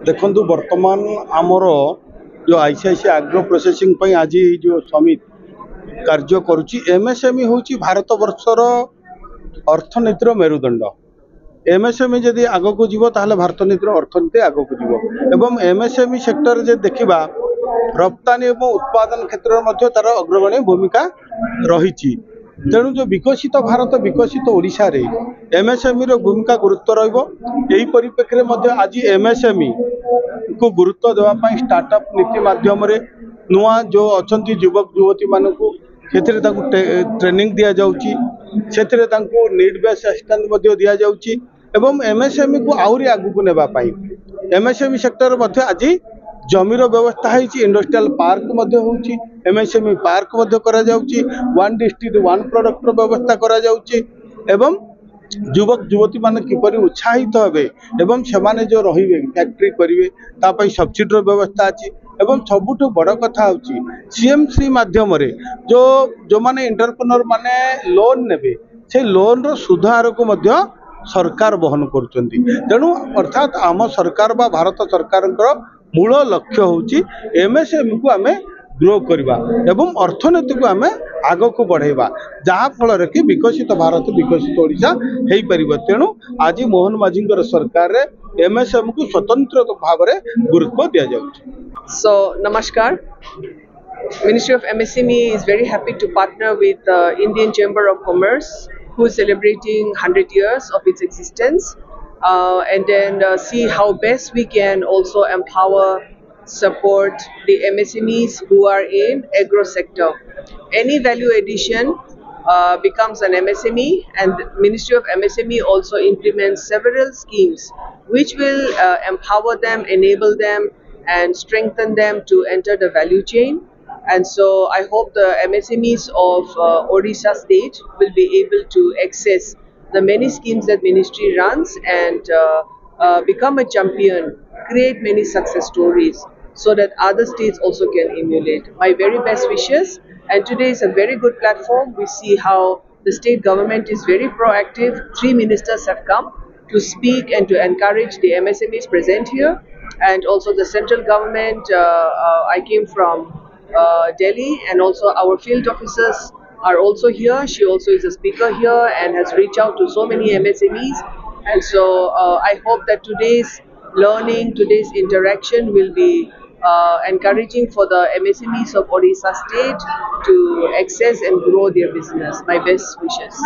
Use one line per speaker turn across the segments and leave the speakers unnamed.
देखु वर्तमान आमर जो आईसीआईसीआई एग्रो प्रोसेसिंग आज जो समिट कार्य करुच्ची एमएसएमई हूँ भारत वर्षर अर्थनीतिर मेरुदंड। एमएसएमई जदि आग को जीव ताहले भारत नीतिर अर्थनीति आग को जीव एवं एमएसएमई सेक्टर जे देखा रप्तानी एवं उत्पादन क्षेत्र में तार अग्रगण्य भूमिका रही। तेणु जो विकसित भारत विकसित ओडिशा रे एमएसएमई रो भूमिका गुरुत्व रही परिप्रेक्षी में आज एमएसएमई को गुरुत्व देवाई स्टार्टअप नीति माध्यम नुआ जो अच्छा युवक युवती मानक ट्रेनिंग दि जाऊँगी नीड बेस्ड असिस्टेंस दि जाऊँगी एवं एमएसएमई को आहरी आगू नेबाई एमएसएमई सेक्टर आज जमीर व्यवस्था है इंडस्ट्रियल पार्क होची MSME park one district one product व्यवस्था करा जाउची एवं युवक युवती मान किपरि उत्साहित हेबे एवं सेमाने जो रहिबे फैक्ट्री करिवे तापई सब्सिडी व्यवस्था अछि एवं सबुठ बड़ कथा होची सीएमसी माध्यम रे जो माने एंटरप्रेन्योर माने लोन नेबे से लोन रो सुधार को मध्य सरकार बहन करुचंती। तेणु अर्थात आम सरकार बा भारत सरकार मूल लक्ष्य होची एमएसएमई को आमे ग्रो करवा एवं अर्थनीति को आमे आग को बढ़ेबा जहाँ फल कि विकसित भारत विकसित ओडिशा हो पार। तेणु आज मोहन माझी सरकार रे एमएसएमई को स्वतंत्र भाव में गुरुत्व दि जाउछि।
So namaskar. Ministry of MSME is very happy to partner with Indian Chamber of Commerce, who is celebrating 100 years of its existence, and then see how best we can also empower, support the MSMEs who are in agro sector. Any value addition becomes an MSME, and the Ministry of MSME also implements several schemes which will empower them, enable them, and strengthen them to enter the value chain. And so I hope the MSMEs of Odisha state will be able to access the many schemes that ministry runs and become a champion, create many success stories so that other states also can emulate. My very best wishes, and today is a very good platform. We see how the state government is very proactive. 3 ministers have come to speak and to encourage the MSMEs present here, and also the central government. I came from Delhi, and also our field officers are also here. She also is a speaker here and has reached out to so many MSMEs. And so I hope that today's learning, today's interaction will be encouraging for the MSMEs of Odisha state to access and grow their business. My best wishes.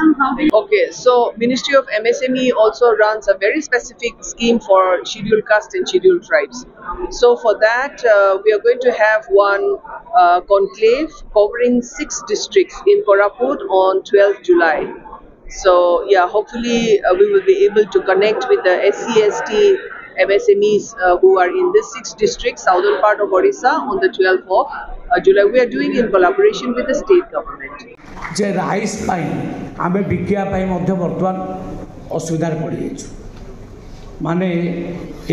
Okay, so Ministry of MSME also runs a very specific scheme for scheduled caste and scheduled tribes. So for that, we are going to have one conclave covering 6 districts in Koraput on 12th July. So yeah, hopefully we will be able to connect with the SC/ST MSMEs who are in this 6 districts, southern part of Odisha, on the 12th of July. We are doing in collaboration with the state government.
J rice आमे बिकिया बर्तमान असुविधा पड़ माने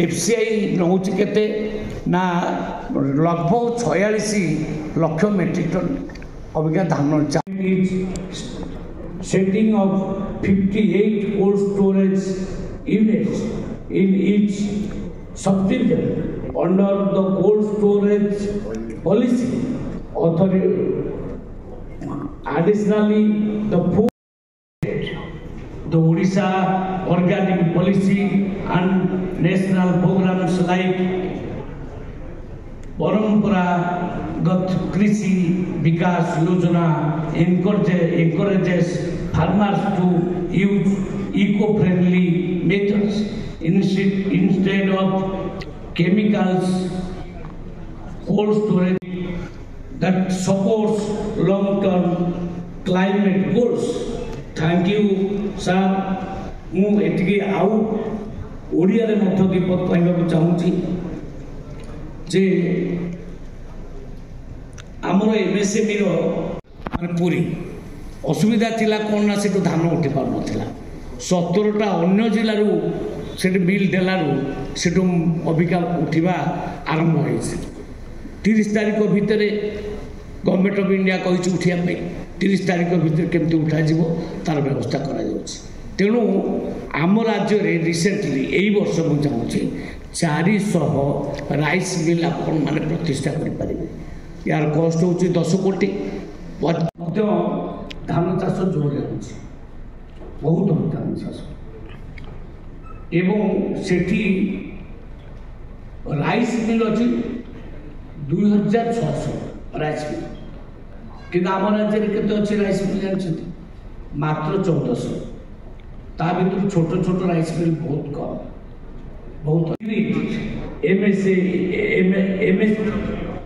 FCI नौ केते ना लगभग 46 lakh metric ton Abika धान setting of 58 cold storage units in each subdivision under the cold storage policy. Additionally, the food, the Odisha organic policy and national programs like Paramparagat Krishi Vikas Yojana encourages farmers to use eco-friendly methods instead of chemicals. Cold storage that supports long-term climate goals. Thank you, sir. ମୁଁ ଏତିକି ଆଉ ଓଡ଼ିଆରେ ମଧ୍ୟ ଦୀପକ କହିବାକୁ ଚାହୁଁଛି ଯେ ଆମର ଏମଏସଏମଇର ମାନେ ପୁରୀ ଅସୁବିଧା ଥିଲା କ'ଣ ନା ସେଠୁ ଧାନ ଉଠି ପାରୁନଥିଲା 17ଟା ଅନ୍ୟ ଜିଲ୍ଲାରୁ ସେଠି ବିଲ୍ ଦେଲାରୁ ସେଠୁ ଅବିକା ଉଠିବା ଆରମ୍ଭ ହୋଇଛି 30 ତାରିଖ ଭିତରେ गवर्नमेंट ऑफ इंडिया कही उठाई 30 तारीख भितर केमती उठाଯିବ तार व्यवस्था करा तेणु आम राज्य रे रिसेंटली यही वर्ष मुझे 400 राइस मिल आपण माने प्रतिष्ठा करें। यार कस्ट हूँ 10 कोटी। धान चाष जोर बहुत धान चाष एवं सेठी राइस मिल अच्छी 2600 राइस मिल कि आम राज्य में केते अच्छे राइस मिल जानते मात्र 1400 ता भर छोट छोट राइस मिल बहुत कम बहुत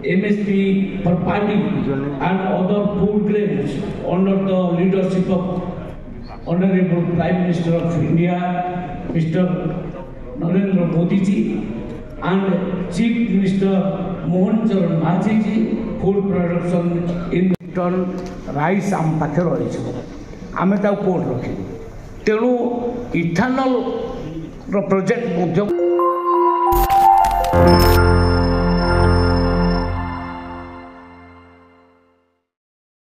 MSP for party and other food grains under the leadership of Honorable Prime Minister of India, Mr. Narendra Modi ji, and Chief Minister Mohan Charan Maji ji, food production in turn rice आम पाखे रही आम court रखी तेणु ethanol project